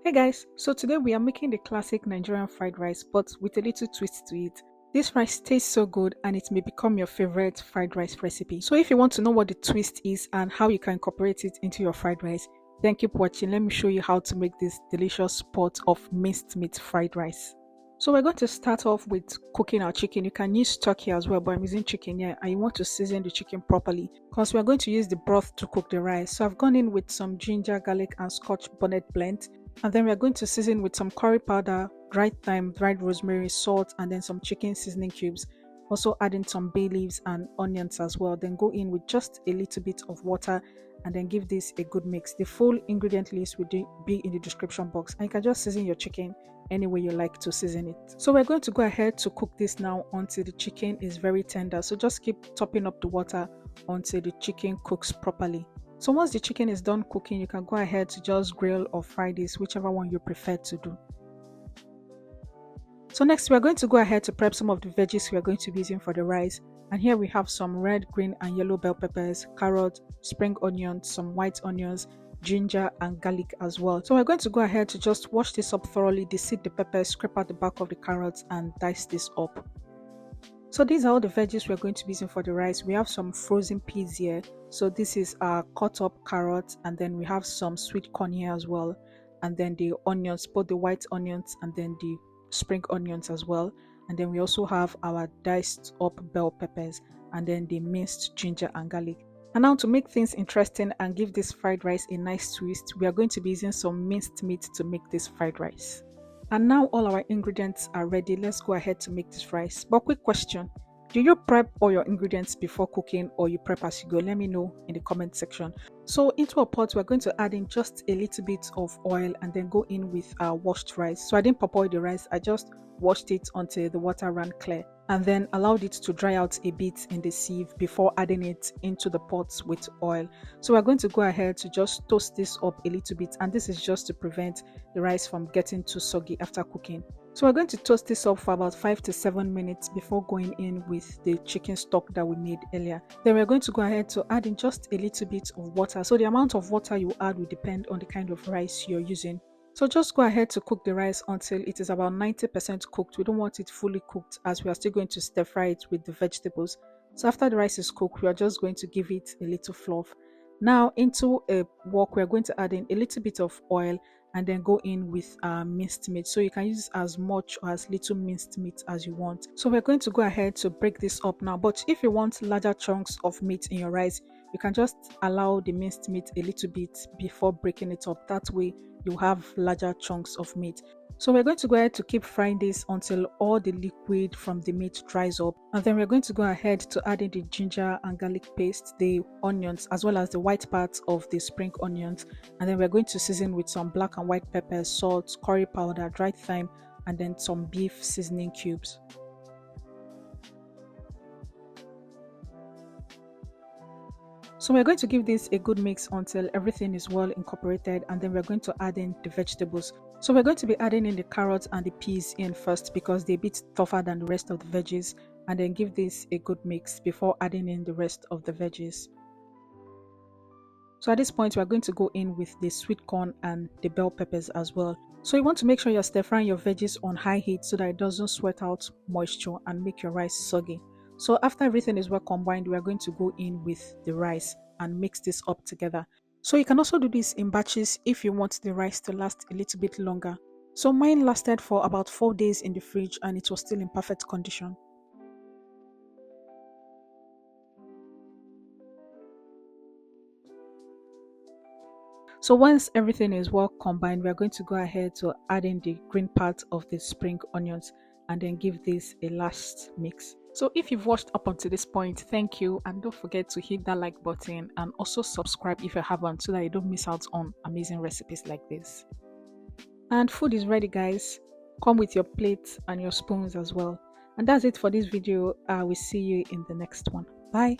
Hey guys, so today we are making the classic Nigerian fried rice but with a little twist to it. This rice tastes so good and it may become your favorite fried rice recipe. So if you want to know what the twist is and how you can incorporate it into your fried rice, then keep watching. Let me show you how to make this delicious pot of minced meat fried rice. So we're going to start off with cooking our chicken. You can use turkey as well, but I'm using chicken here, and you want to season the chicken properly because we're going to use the broth to cook the rice. So I've gone in with some ginger, garlic and Scotch bonnet blend, and then we're going to season with some curry powder, dried thyme, dried rosemary, salt, and then some chicken seasoning cubes. Also adding some bay leaves and onions as well. Then go in with just a little bit of water and then give this a good mix. The full ingredient list will be in the description box, and you can just season your chicken any way you like to season it. So we're going to go ahead to cook this now until the chicken is very tender. So just keep topping up the water until the chicken cooks properly. So once the chicken is done cooking, you can go ahead to just grill or fry this, whichever one you prefer to do. So next we are going to go ahead to prep some of the veggies we are going to be using for the rice. And here we have some red, green and yellow bell peppers, carrot, spring onions, some white onions, ginger and garlic as well. So we're going to go ahead to just wash this up thoroughly, deseed the peppers, scrape out the back of the carrots and dice this up. So these are all the veggies we're going to be using for the rice. We have some frozen peas here. So this is our cut up carrot, and then we have some sweet corn here as well, and then the onions, both the white onions and then the spring onions as well. And then we also have our diced up bell peppers and then the minced ginger and garlic. And now to make things interesting and give this fried rice a nice twist, we are going to be using some minced meat to make this fried rice. And now all our ingredients are ready. Let's go ahead to make this rice. But quick question, do you prep all your ingredients before cooking or you prep as you go? Let me know in the comment section. So into a pot, we're going to add in just a little bit of oil and then go in with our washed rice. So I didn't parboil the rice, I just washed it until the water ran clear and then allowed it to dry out a bit in the sieve before adding it into the pot with oil. So we're going to go ahead to just toast this up a little bit, and this is just to prevent the rice from getting too soggy after cooking. So we're going to toast this up for about 5 to 7 minutes before going in with the chicken stock that we made earlier. Then we're going to go ahead to add in just a little bit of water. So the amount of water you add will depend on the kind of rice you're using. So just go ahead to cook the rice until it is about 90% cooked. We don't want it fully cooked as we are still going to stir fry it with the vegetables. So after the rice is cooked, we are just going to give it a little fluff. Now into a wok, we are going to add in a little bit of oil and then go in with minced meat. So you can use as much or as little minced meat as you want. So we're going to go ahead to break this up now. But if you want larger chunks of meat in your rice, you can just allow the minced meat a little bit before breaking it up. That way you have larger chunks of meat. So we're going to go ahead to keep frying this until all the liquid from the meat dries up, and then we're going to go ahead to add in the ginger and garlic paste, the onions as well as the white parts of the spring onions, and then we're going to season with some black and white peppers, salt, curry powder, dried thyme and then some beef seasoning cubes. So we're going to give this a good mix until everything is well incorporated, and then we're going to add in the vegetables. So we're going to be adding in the carrots and the peas in first because they're a bit tougher than the rest of the veggies, and then give this a good mix before adding in the rest of the veggies. So at this point we're going to go in with the sweet corn and the bell peppers as well. So you want to make sure you're stir frying your veggies on high heat so that it doesn't sweat out moisture and make your rice soggy. So after everything is well combined, we are going to go in with the rice and mix this up together. So you can also do this in batches if you want the rice to last a little bit longer. So mine lasted for about 4 days in the fridge and it was still in perfect condition. So once everything is well combined, we are going to go ahead to add in the green part of the spring onions and then give this a last mix. So if you've watched up until this point, thank you, and don't forget to hit that like button and also subscribe if you haven't so that you don't miss out on amazing recipes like this. And food is ready, guys. Come with your plates and your spoons as well. And that's it for this video. I will see you in the next one. Bye.